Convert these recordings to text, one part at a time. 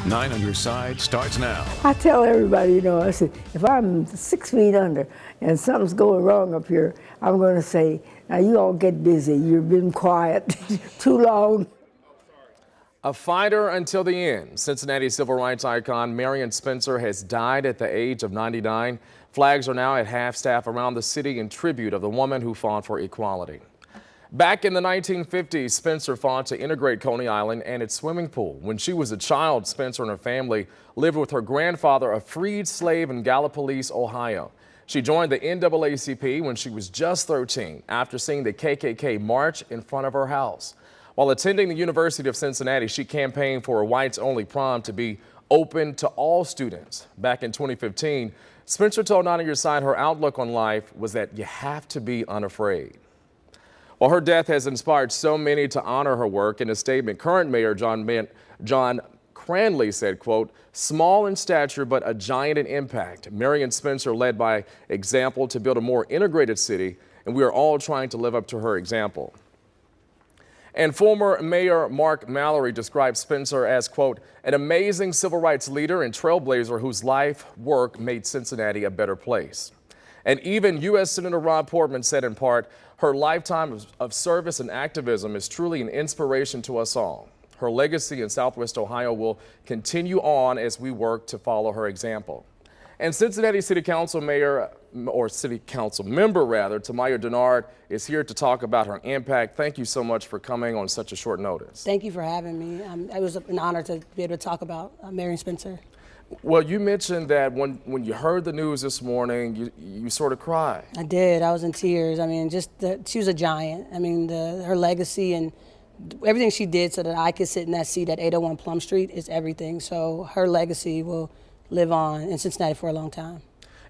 9 on Your Side starts now. I tell everybody, I said, if I'm 6 feet under and something's going wrong up here, I'm going to say, now you all get busy. You've been quiet too long. A fighter until the end, Cincinnati civil rights icon Marian Spencer has died at the age of 99. Flags are now at half-staff around the city in tribute of the woman who fought for equality. Back in the 1950s, Spencer fought to integrate Coney Island and its swimming pool. When she was a child, Spencer and her family lived with her grandfather, a freed slave in Gallipolis, Ohio. She joined the NAACP when she was just 13 after seeing the KKK march in front of her house. While attending the University of Cincinnati, she campaigned for a whites-only prom to be open to all students. Back in 2015, Spencer told 9 on Your Side her outlook on life was that you have to be unafraid. Well, her death has inspired so many to honor her work. In a statement, current Mayor John Cranley said, quote, "Small in stature, but a giant in impact. Marian Spencer led by example to build a more integrated city, and we are all trying to live up to her example." And former Mayor Mark Mallory described Spencer as, quote, "an amazing civil rights leader and trailblazer whose life work made Cincinnati a better place." And even U.S. Senator Rob Portman said in part, "Her lifetime of service and activism is truly an inspiration to us all. Her legacy in Southwest Ohio will continue on as we work to follow her example." And Cincinnati City Council member, Tamaya Denard is here to talk about her impact. Thank you so much for coming on such a short notice. Thank you for having me. It was an honor to be able to talk about Marian Spencer. Well, you mentioned that when you heard the news this morning, you sort of cried. I did. I was in tears. I mean, she was a giant. I mean, her legacy and everything she did so that I could sit in that seat at 801 Plum Street is everything. So her legacy will live on in Cincinnati for a long time.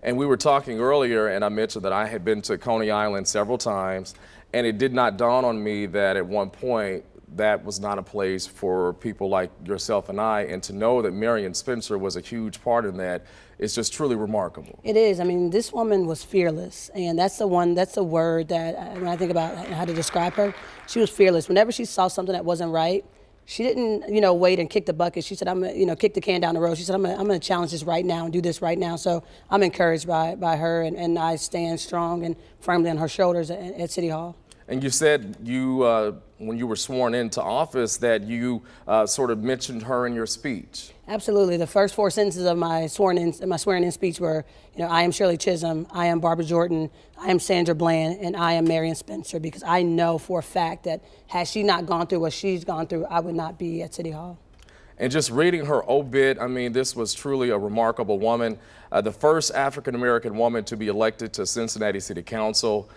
And we were talking earlier, and I mentioned that I had been to Coney Island several times, and it did not dawn on me that at one point that was not a place for people like yourself and I, and to know that Marian Spencer was a huge part in that is just truly remarkable. It is. I mean, this woman was fearless, and that's the word that when I think about how to describe her, she was fearless. Whenever she saw something that wasn't right, she didn't, wait and kick the bucket. She said, "I'm gonna, kick the can down the road." She said, I'm gonna challenge this right now and do this right now. So I'm encouraged by her, and I stand strong and firmly on her shoulders at City Hall. And you said when you were sworn into office that you sort of mentioned her in your speech. Absolutely. The first 4 sentences of my swearing-in speech were, "I am Shirley Chisholm, I am Barbara Jordan, I am Sandra Bland, and I am Marian Spencer," because I know for a fact that had she not gone through what she's gone through, I would not be at City Hall. And just reading her obit, I mean, this was truly a remarkable woman, the first African-American woman to be elected to Cincinnati City Council.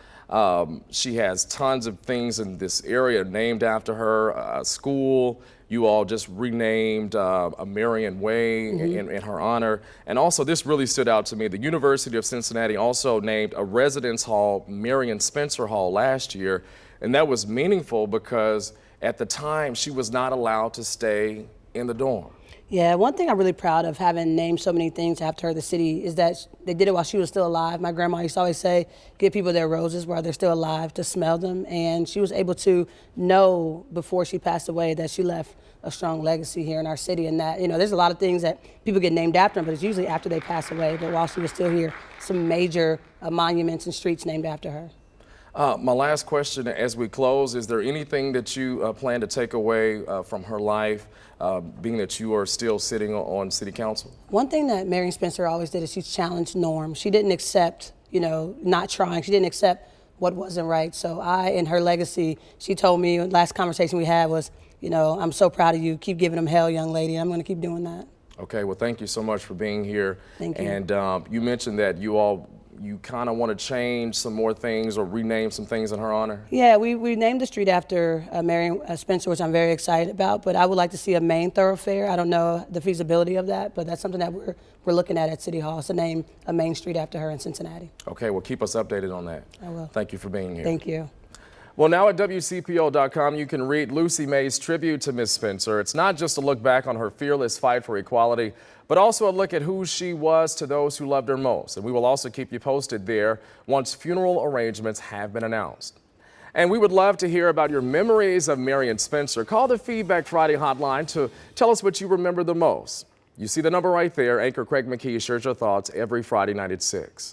She has tons of things in this area named after her. School, you all just renamed a Marian Way in her honor. And also, this really stood out to me. The University of Cincinnati also named a residence hall Marian Spencer Hall last year. And that was meaningful because at the time, she was not allowed to stay in the dorm. Yeah, one thing I'm really proud of, having named so many things after her, the city, is that they did it while she was still alive. My grandma used to always say, give people their roses while they're still alive to smell them. And she was able to know before she passed away that she left a strong legacy here in our city. And that, there's a lot of things that people get named after them, but it's usually after they pass away. But while she was still here, some major monuments and streets named after her. My last question as we close, is there anything that you plan to take away from her life, being that you are still sitting on City Council? One thing that Marian Spencer always did is she challenged norms. She didn't accept, not trying. She didn't accept what wasn't right. So in her legacy, she told me, last conversation we had was, "I'm so proud of you. Keep giving them hell, young lady." I'm going to keep doing that. Okay, well, thank you so much for being here. Thank you. And you mentioned that you kind of want to change some more things or rename some things in her honor? Yeah, we named the street after Marian Spencer, which I'm very excited about, but I would like to see a main thoroughfare. I don't know the feasibility of that, but that's something that we're looking at City Hall, to name a main street after her in Cincinnati. Okay, well, keep us updated on that. I will. Thank you for being here. Thank you. Well, now at WCPO.com, you can read Lucy May's tribute to Miss Spencer. It's not just a look back on her fearless fight for equality, but also a look at who she was to those who loved her most. And we will also keep you posted there once funeral arrangements have been announced. And we would love to hear about your memories of Marian Spencer. Call the Feedback Friday hotline to tell us what you remember the most. You see the number right there. Anchor Craig McKee shares your thoughts every Friday night at 6.